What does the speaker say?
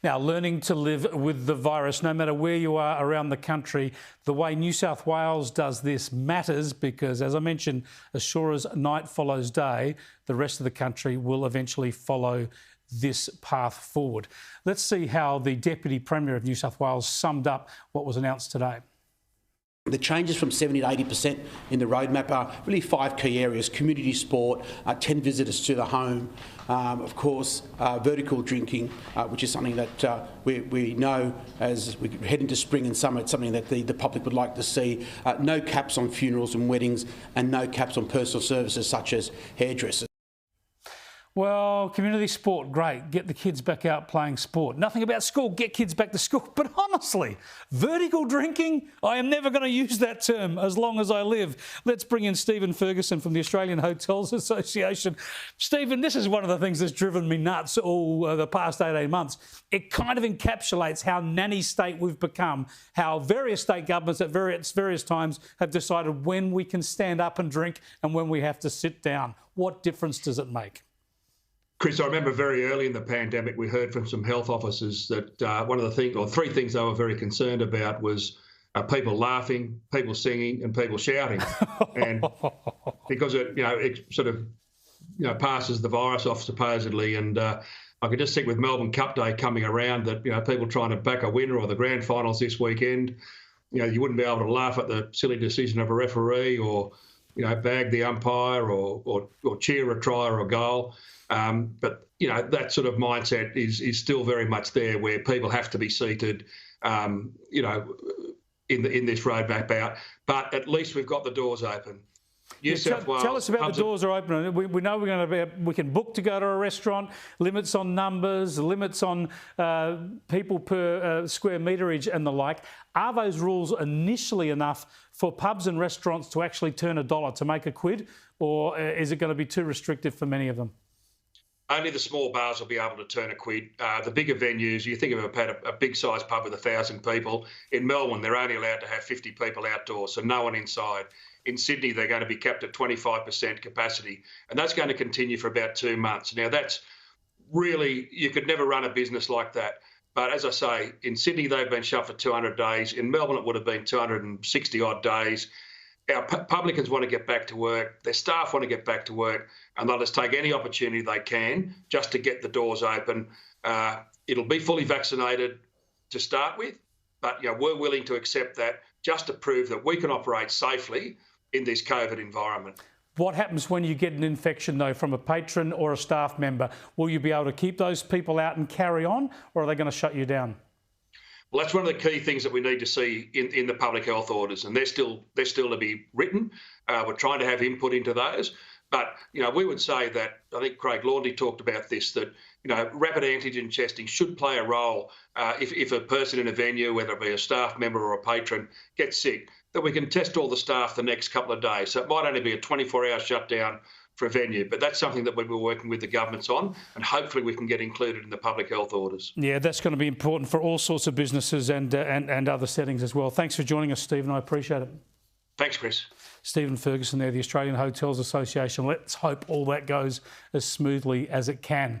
Now, learning to live with the virus, no matter where you are around the country, the way New South Wales does this matters because, as I mentioned, as sure as night follows day, the rest of the country will eventually follow this path forward. Let's see how the Deputy Premier of New South Wales summed up what was announced today. The changes from 70 to 80% in the roadmap are really 5 key areas: community sport, 10 visitors to the home, of course, vertical drinking, which is something that we know as we head into spring and summer, it's something that the public would like to see. No caps on funerals and weddings, and no caps on personal services such as hairdressers. Well, community sport, great. Get the kids back out playing sport. Nothing about school, get kids back to school. But honestly, vertical drinking, I am never going to use that term as long as I live. Let's bring in Stephen Ferguson from the Australian Hotels Association. Stephen, this is one of the things that's driven me nuts all the past 18 months. It kind of encapsulates how nanny state we've become, how various state governments at various times have decided when we can stand up and drink and when we have to sit down. What difference does it make? Chris, I remember very early in the pandemic, we heard from some health officers that one of the things, or 3 things they were very concerned about was people laughing, people singing, and people shouting, and because it sort of passes the virus off supposedly. And I could just think with Melbourne Cup Day coming around that people trying to back a winner or the grand finals this weekend, you wouldn't be able to laugh at the silly decision of a referee or bag the umpire or cheer a try or a goal. But that sort of mindset is still very much there, where people have to be seated, in this roadmap out. But at least we've got the doors open. Tell us about the doors are open. We know we can book to go to a restaurant. Limits on numbers, limits on people per square meterage and the like. Are those rules initially enough for pubs and restaurants to actually turn $1 to make a quid, or is it going to be too restrictive for many of them? Only the small bars will be able to turn a quid. The bigger venues, you think of a big-sized pub with 1,000 people. In Melbourne, they're only allowed to have 50 people outdoors, so no one inside. In Sydney, they're going to be capped at 25% capacity, and that's going to continue for about 2 months. Now, that's really, you could never run a business like that. But as I say, in Sydney, they've been shut for 200 days. In Melbourne, it would have been 260-odd days. Our publicans want to get back to work, their staff want to get back to work, and they'll just take any opportunity they can just to get the doors open. It'll be fully vaccinated to start with, but we're willing to accept that just to prove that we can operate safely in this COVID environment. What happens when you get an infection, though, from a patron or a staff member? Will you be able to keep those people out and carry on, or are they going to shut you down? Well, that's one of the key things that we need to see in the public health orders, and they're still to be written. We're trying to have input into those. But, we would say that, I think Craig Laundry talked about this, that, rapid antigen testing should play a role if a person in a venue, whether it be a staff member or a patron, gets sick, that we can test all the staff the next couple of days. So it might only be a 24-hour shutdown for a venue, but that's something that we'll be working with the governments on, and hopefully we can get included in the public health orders. Yeah, that's going to be important for all sorts of businesses and other settings as well. Thanks for joining us, Stephen. I appreciate it. Thanks, Chris. Stephen Ferguson there, the Australian Hotels Association. Let's hope all that goes as smoothly as it can.